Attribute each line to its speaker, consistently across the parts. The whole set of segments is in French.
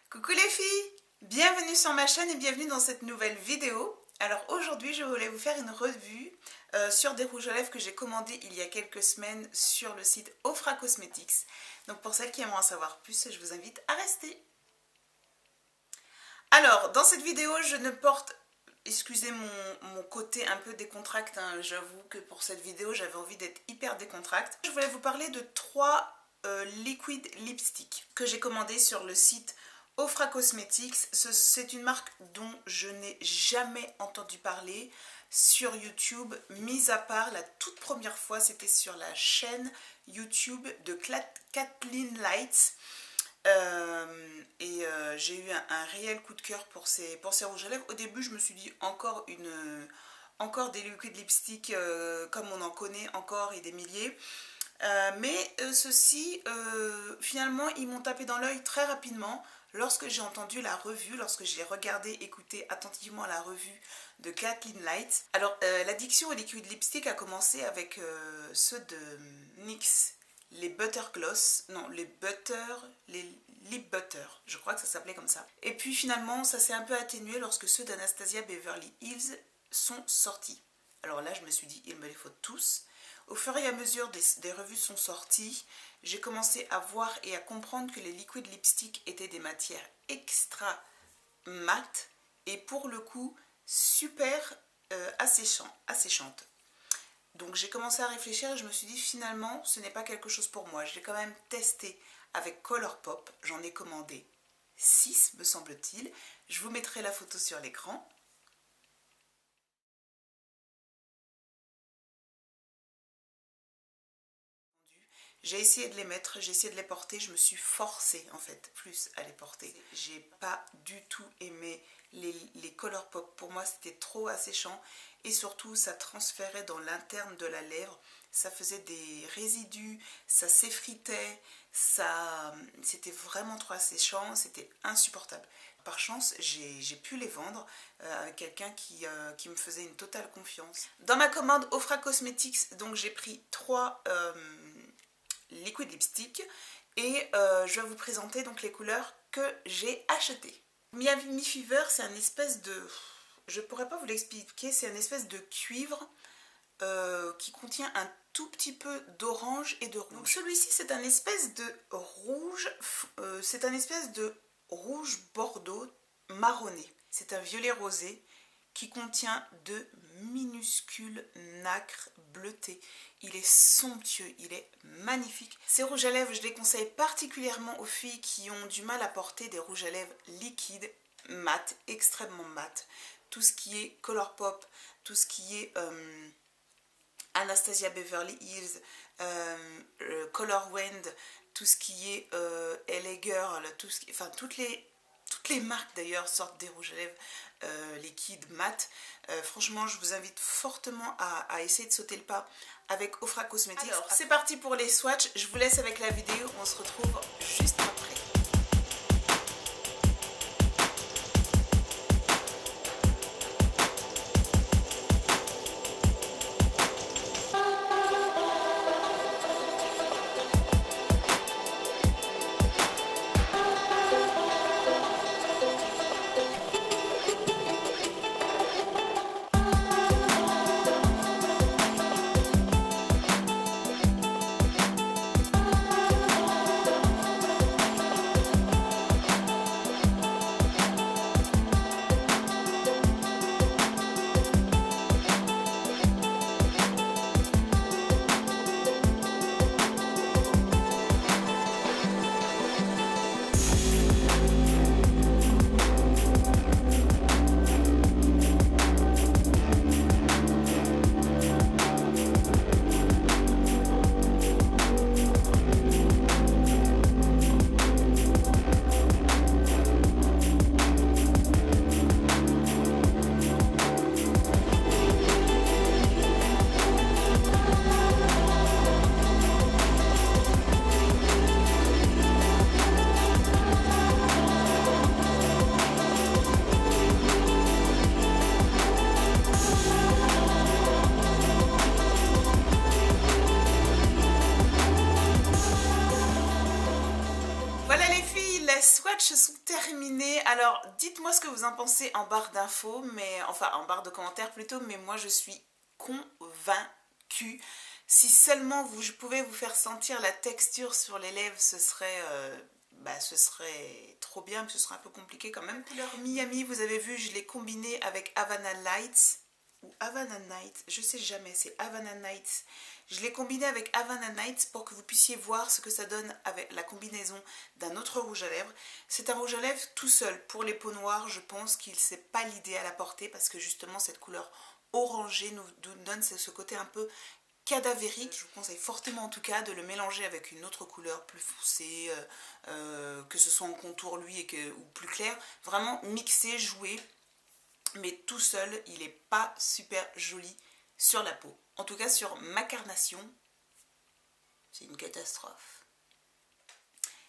Speaker 1: Coucou les filles, bienvenue sur ma chaîne et bienvenue dans cette nouvelle vidéo. Alors aujourd'hui je voulais vous faire une revue sur des rouges à lèvres que j'ai commandés il y a quelques semaines sur le site Ofra Cosmetics. Donc pour celles qui aimeraient en savoir plus, je vous invite à rester. Alors dans cette vidéo je ne porte, excusez mon côté un peu décontracté, hein, j'avoue que pour cette vidéo j'avais envie d'être hyper décontracte. Je voulais vous parler de trois liquid lipstick que j'ai commandé sur le site Ofra Cosmetics. C'est une marque dont je n'ai jamais entendu parler sur YouTube, mis à part la toute première fois, c'était sur la chaîne YouTube de Kathleen Lights. J'ai eu un réel coup de cœur pour ces rouges à lèvres. Au début, je me suis dit encore des liquid lipstick comme on en connaît encore et des milliers. Ceux-ci, finalement, ils m'ont tapé dans l'œil très rapidement lorsque j'ai entendu la revue, lorsque j'ai regardé, écouté attentivement la revue de Kathleen Lights. Alors, l'addiction aux liquid lipstick a commencé avec ceux de NYX, les Butter Gloss, non, les Lip Butter, je crois que ça s'appelait comme ça. Et puis finalement, ça s'est un peu atténué lorsque ceux d'Anastasia Beverly Hills sont sortis. Alors là, je me suis dit, il me les faut tous. Au fur et à mesure des revues sont sorties, j'ai commencé à voir et à comprendre que les liquid lipstick étaient des matières extra mates et pour le coup super asséchantes. Donc j'ai commencé à réfléchir et je me suis dit finalement ce n'est pas quelque chose pour moi. Je l'ai quand même testé avec Colourpop, j'en ai commandé 6 me semble-t-il. Je vous mettrai la photo sur l'écran. J'ai essayé de les mettre, j'ai essayé de les porter, je me suis forcée en fait plus à les porter. J'ai pas du tout aimé les Colourpop, pour moi c'était trop asséchant et surtout ça transférait dans l'interne de la lèvre, ça faisait des résidus, ça s'effritait, c'était vraiment trop asséchant, c'était insupportable. Par chance, j'ai pu les vendre à quelqu'un qui me faisait une totale confiance. Dans ma commande Ofra Cosmetics, donc j'ai pris 3 liquid lipstick et je vais vous présenter donc les couleurs que j'ai achetées. Miami Fever, c'est un espèce de, je pourrais pas vous l'expliquer, c'est un espèce de cuivre qui contient un tout petit peu d'orange et de rouge. Donc celui-ci c'est un espèce de rouge, bordeaux marronné. C'est un violet rosé qui contient de minuscules nacres bleutées. Il est somptueux, il est magnifique. Ces rouges à lèvres, je les conseille particulièrement aux filles qui ont du mal à porter des rouges à lèvres liquides, mat, extrêmement mat. Tout ce qui est Colourpop, tout ce qui est Anastasia Beverly Hills, Color Wand, tout ce qui est LA Girl, toutes les marques d'ailleurs sortent des rouges à lèvres liquides mat. Franchement, je vous invite fortement à essayer de sauter le pas avec Ofra Cosmetics. Alors, c'est parti pour les swatchs. Je vous laisse avec la vidéo. On se retrouve juste après. swatchs sont terminés. Alors, dites-moi ce que vous en pensez en barre d'infos, enfin en barre de commentaires plutôt, mais moi je suis convaincue. Si seulement je pouvais vous faire sentir la texture sur les lèvres, ce serait trop bien, mais ce serait un peu compliqué quand même. Couleur Miami, vous avez vu, je l'ai combiné avec Havana Lights, ou Havana Nights, je sais jamais, c'est Havana Nights. Je l'ai combiné avec Havana Nights pour que vous puissiez voir ce que ça donne avec la combinaison d'un autre rouge à lèvres. C'est un rouge à lèvres tout seul. Pour les peaux noires, je pense qu'il n'est pas l'idéal à porter parce que justement cette couleur orangée nous donne ce côté un peu cadavérique. Je vous conseille fortement en tout cas de le mélanger avec une autre couleur plus foncée, que ce soit en contour lui ou plus clair. Vraiment mixer, jouer, mais tout seul, il n'est pas super joli sur la peau. En tout cas sur ma carnation, c'est une catastrophe.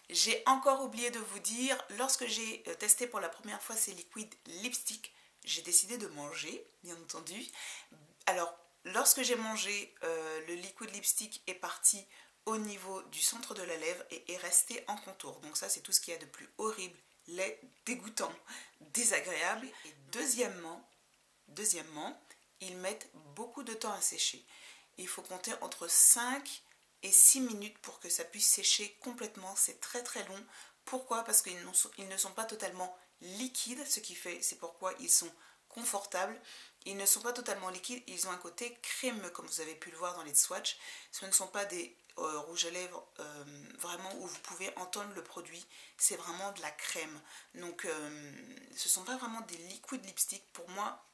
Speaker 1: J'ai encore oublié de vous dire, lorsque j'ai testé pour la première fois ces liquides lipstick, j'ai décidé de manger, bien entendu. Alors, lorsque j'ai mangé, le liquid lipstick est parti au niveau du centre de la lèvre et est resté en contour. Donc ça, c'est tout ce qu'il y a de plus horrible, laid, dégoûtant, désagréable. Et deuxièmement, ils mettent beaucoup de temps à sécher. Il faut compter entre 5 et 6 minutes pour que ça puisse sécher complètement. C'est très très long. Pourquoi? Parce qu'ils ne sont pas totalement liquides, c'est pourquoi ils sont confortables. Ils ne sont pas totalement liquides, ils ont un côté crémeux comme vous avez pu le voir dans les swatchs. Ce ne sont pas des rouges à lèvres vraiment où vous pouvez entendre le produit, c'est vraiment de la crème. Donc ce ne sont pas vraiment des liquid lipstick. Pour moi,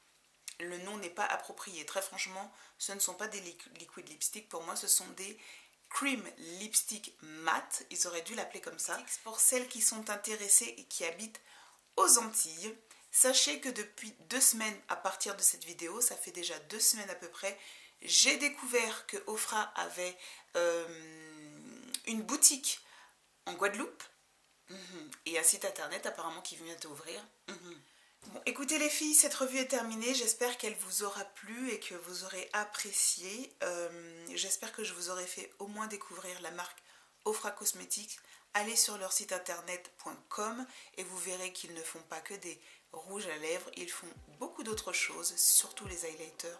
Speaker 1: le nom n'est pas approprié. Très franchement, ce ne sont pas des liquid lipstick. Pour moi, ce sont des cream lipstick mat. Ils auraient dû l'appeler comme ça. Pour celles qui sont intéressées et qui habitent aux Antilles, sachez que depuis 2 semaines à partir de cette vidéo, ça fait déjà 2 semaines à peu près, j'ai découvert que Ofra avait une boutique en Guadeloupe et un site internet apparemment qui vient d'ouvrir. Bon, écoutez les filles, cette revue est terminée. J'espère qu'elle vous aura plu et que vous aurez apprécié. J'espère que je vous aurai fait au moins découvrir la marque Ofra Cosmetics. Allez sur leur site internet.com et vous verrez qu'ils ne font pas que des rouges à lèvres. Ils font beaucoup d'autres choses, surtout les highlighters.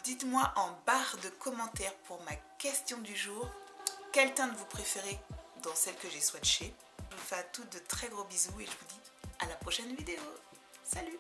Speaker 1: Dites-moi en barre de commentaires pour ma question du jour, quelle teinte vous préférez dans celle que j'ai swatchée. Je vous fais à toutes de très gros bisous et je vous dis à la prochaine vidéo. Salut!